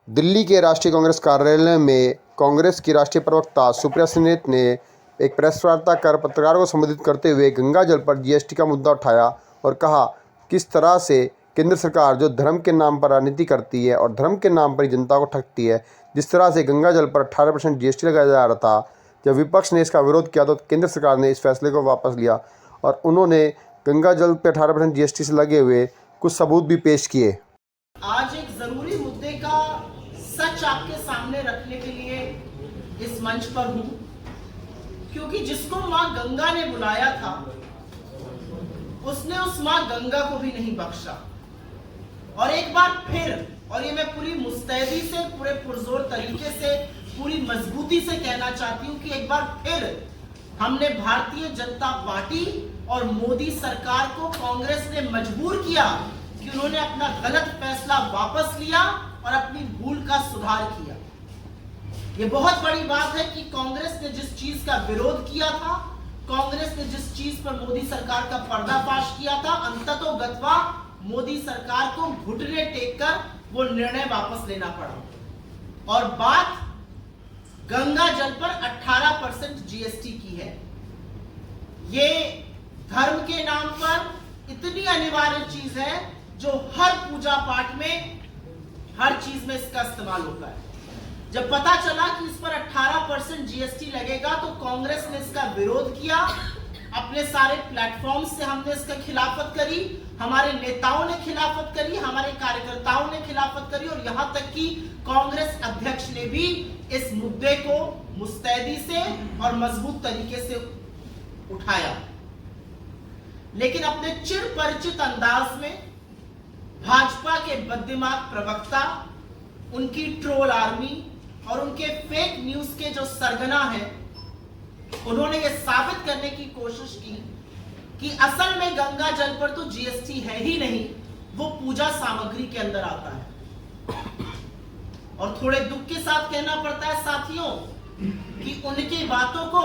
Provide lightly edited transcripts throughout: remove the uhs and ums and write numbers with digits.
दिल्ली के राष्ट्रीय कांग्रेस कार्यालय में कांग्रेस की राष्ट्रीय प्रवक्ता सुप्रिया सिन्हा ने एक प्रेस वार्ता कर पत्रकारों को संबोधित करते हुए गंगा जल पर जीएसटी का मुद्दा उठाया और कहा किस तरह से केंद्र सरकार जो धर्म के नाम पर राजनीति करती है और धर्म के नाम पर ही जनता को ठगती है। जिस तरह से गंगा जल पर 18% जीएसटी लगाया जा रहा था, जब विपक्ष ने इसका विरोध किया तो केंद्र सरकार ने इस फैसले को वापस लिया और उन्होंने गंगा जल पर 18% जीएसटी से लगे हुए कुछ सबूत भी पेश किए। आज एक जरूरी मुद्दे का सच आपके सामने रखने के लिए इस मंच पर हूं, क्योंकि जिसको मां गंगा ने बुलाया था उसने उस मां गंगा को भी नहीं बख्शा। और एक बार फिर, और ये मैं पूरी मुस्तैदी से, पूरे पुरजोर तरीके से, पूरी मजबूती से कहना चाहती हूं कि एक बार फिर हमने भारतीय जनता पार्टी और मोदी सरकार को कांग्रेस ने मजबूर किया कि उन्होंने अपना गलत फैसला वापस लिया और अपनी भूल का सुधार किया। यह बहुत बड़ी बात है कि कांग्रेस ने जिस चीज का विरोध किया था, कांग्रेस ने जिस चीज पर मोदी सरकार का पर्दाफाश किया था, अंततोगत्वा मोदी सरकार को घुटने टेक कर वो निर्णय वापस लेना पड़ा और बात गंगा जल पर 18% जीएसटी की है। ये धर्म के नाम पर इतनी अनिवार्य चीज है जो हर पूजा पाठ में, हर चीज में इसका इस्तेमाल होता है। जब पता चला कि इस पर 18% जीएसटी लगेगा तो कांग्रेस ने इसका विरोध किया। अपने सारे प्लेटफॉर्म से हमने इसका खिलाफत करी, हमारे नेताओं ने खिलाफत करी, हमारे कार्यकर्ताओं ने खिलाफत करी और यहां तक कि कांग्रेस अध्यक्ष ने भी इस मुद्दे को मुस्तैदी से और मजबूत तरीके से उठाया। लेकिन अपने चिर परिचित अंदाज में भाजपा के बददिमाग प्रवक्ता, उनकी ट्रोल आर्मी और उनके फेक न्यूज के जो सरगना हैं, उन्होंने ये साबित करने की कोशिश की कि असल में गंगा जल पर तो जीएसटी है ही नहीं, वो पूजा सामग्री के अंदर आता है। और थोड़े दुख के साथ कहना पड़ता है साथियों कि उनकी बातों को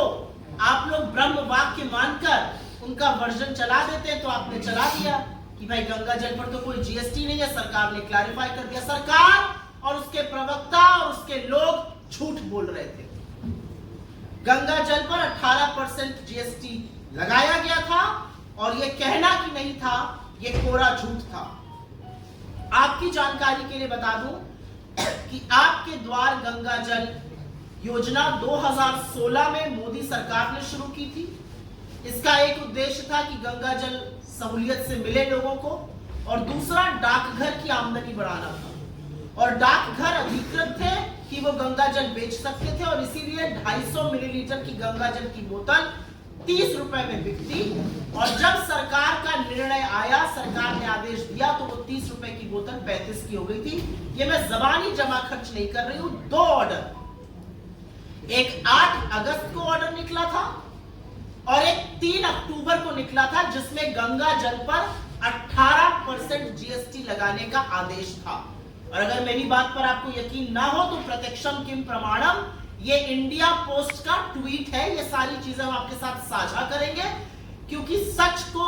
आप लोग ब्रह्म वाक्य मानकर उनका वर्जन चला देते हैं। तो आपने चला दिया कि भाई गंगा जल पर तो कोई जीएसटी नहीं है, सरकार ने क्लैरिफाई कर दिया। सरकार और उसके प्रवक्ता और उसके लोग झूठ बोल रहे थे। गंगा जल पर 18% जीएसटी लगाया गया था और यह कहना कि नहीं था, यह कोरा झूठ था। आपकी जानकारी के लिए बता दूं कि आपके द्वार गंगा जल योजना 2016 में मोदी सरकार ने शुरू की थी। इसका एक उद्देश्य था कि गंगा जल सहूलियत से मिले लोगों को और दूसरा डाकघर की आमदनी बढ़ाना था। और डाकघर अधिकृत थे कि वो गंगा जल बेच सकते थे और इसीलिए 250 मिलीलीटर की गंगा जल की बोतल 30 रुपए में बिकती। और जब सरकार का निर्णय आया, सरकार ने आदेश दिया, तो वो 30 रुपए की बोतल 35 की हो गई थी। ये मैं जबानी जमा खर्च नहीं कर रही हूं। 2 ऑर्डर, एक 8 अगस्त को ऑर्डर निकला था और एक 3 अक्टूबर को निकला था, जिसमें गंगा जल पर 18% जीएसटी लगाने का आदेश था। और अगर मेरी बात पर आपको यकीन ना हो तो प्रत्यक्षम किम प्रमाणम, ये इंडिया पोस्ट का ट्वीट है। ये सारी चीजें हम आपके साथ साझा करेंगे क्योंकि सच को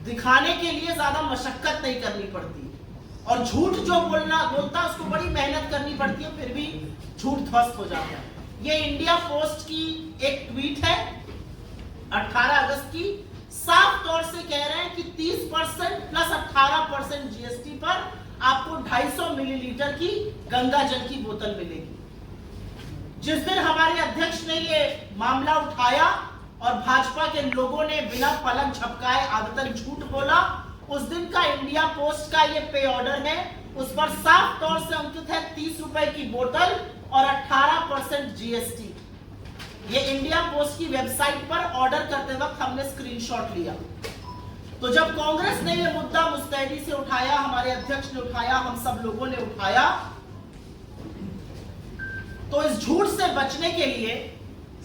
दिखाने के लिए ज्यादा मशक्कत नहीं करनी पड़ती और झूठ जो बोलता उसको बड़ी मेहनत करनी पड़ती है, फिर भी झूठ ध्वस्त हो जाता है। ये इंडिया पोस्ट की एक ट्वीट है 18 अगस्त की। साफ तौर से कह रहे हैं कि 30% प्लस 18% जीएसटी पर आपको 250 मिलीलीटर की गंगा जल की बोतल मिलेगी। जिस दिन हमारे अध्यक्ष ने ये मामला उठाया और भाजपा के लोगों ने बिना पलक झपकाए आदतन झूठ बोला, उस दिन का इंडिया पोस्ट का ये पे ऑर्डर है। उस पर साफ तौर से अंकित है 30 रुपए की बोतल और 18% जीएसटी। ये इंडिया पोस्ट की वेबसाइट पर ऑर्डर करते वक्त हमने स्क्रीनशॉट लिया। तो जब कांग्रेस ने ये मुद्दा मुस्तैदी से उठाया, हमारे अध्यक्ष ने उठाया, हम सब लोगों ने उठाया, तो इस झूठ से बचने के लिए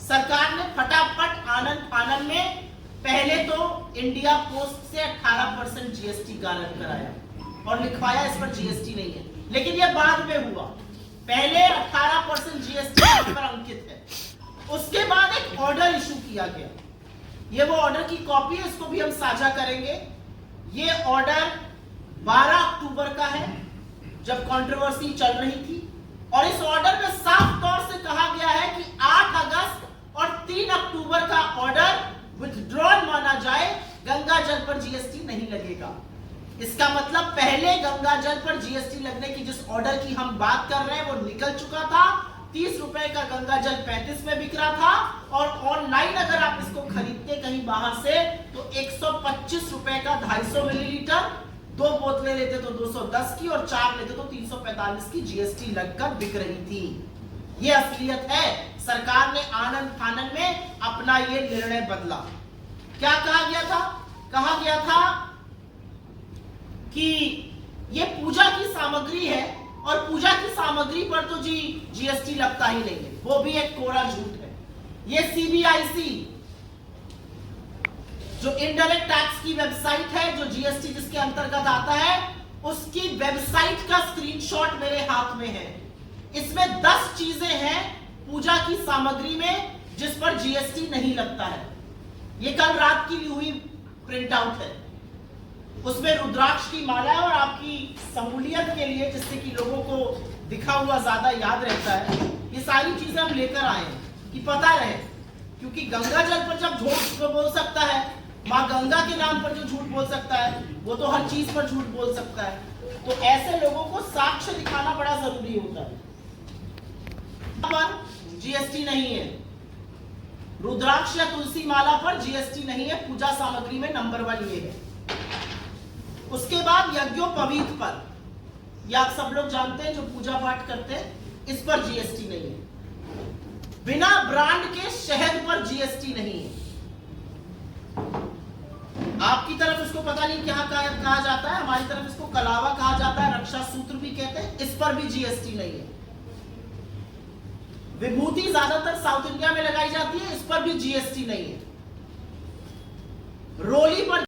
सरकार ने फटाफट आनंद फानन में पहले तो इंडिया पोस्ट से 18% जीएसटी गारंट कराया और लिखवाया इस पर जीएसटी नहीं है। लेकिन यह बाद में हुआ, पहले 18% जीएसटी पर अंकित है। उसके बाद एक ऑर्डर इशू किया गया। ये वो ऑर्डर की कॉपी है, इसको भी हम साझा करेंगे। ये ऑर्डर 12 अक्टूबर का है, जब कंट्रोवर्सी चल रही थी, और इस ऑर्डर में साफ तौर से कहा गया है कि 8 अगस्त और 3 अक्टूबर का ऑर्डर विथड्रॉल माना जाए, गंगा जल पर जीएसटी नहीं लगेगा। इसका मतलब पहले गंगा जल पर जीएसटी लगने की जिस ऑर्डर की हम बात कर रहे हैं वो निकल चुका था। 30 रुपए का गंगा जल 35 में बिक रहा था, और ऑनलाइन अगर आप इसको खरीदते कहीं बाहर से तो 125 रुपए का 250 मिलीलीटर, 2 बोतलें लेते तो 210 की, और 4 लेते तो 345 की जीएसटी लगकर बिक रही थी। ये असलियत है। सरकार ने आनन फानन में अपना ये निर्णय बदला। क्या कहा गया था? कहा गया था कि ये पूजा की सामग्री है, और पूजा की सामग्री पर तो जीएसटी लगता ही नहीं है। वो भी एक कोरा झूठ है। ये सीबीआईसी जो इनडायरेक्ट टैक्स की वेबसाइट है, जो जीएसटी जिसके अंतर्गत आता है, उसकी वेबसाइट का स्क्रीनशॉट मेरे हाथ में है। इसमें 10 चीजें हैं पूजा की सामग्री में जिस पर जीएसटी नहीं लगता है। ये कल रात की हुई प्रिंट आउट है। उसमें रुद्राक्ष की माला है, और आपकी सहूलियत के लिए, जिससे कि लोगों को दिखा हुआ ज्यादा याद रहता है, ये सारी चीजें हम लेकर आए हैं कि पता रहे। क्योंकि गंगा जल पर जब झूठ बोल सकता है, माँ गंगा के नाम पर जो झूठ बोल सकता है, वो तो हर चीज पर झूठ बोल सकता है। तो ऐसे लोगों को साक्ष्य दिखाना बड़ा जरूरी होता है। पर जीएसटी नहीं है। रुद्राक्ष या तुलसी माला पर जीएसटी नहीं है। पूजा सामग्री में नंबर 1 ये है। उसके बाद यज्ञोपवीत पर, ये आप सब लोग जानते हैं जो पूजा पाठ करते हैं, इस पर जीएसटी नहीं है। बिना ब्रांड के शहद पर जीएसटी नहीं है। आपकी तरफ इसको पता नहीं क्या कहा जाता है, हमारी तरफ इसको कलावा कहा जाता है, रक्षा सूत्र भी कहते हैं, इस पर भी जीएसटी नहीं है। विभूति ज्यादातर साउथ इंडिया में लगाई जाती है, इस पर भी जीएसटी नहीं है। रोली पर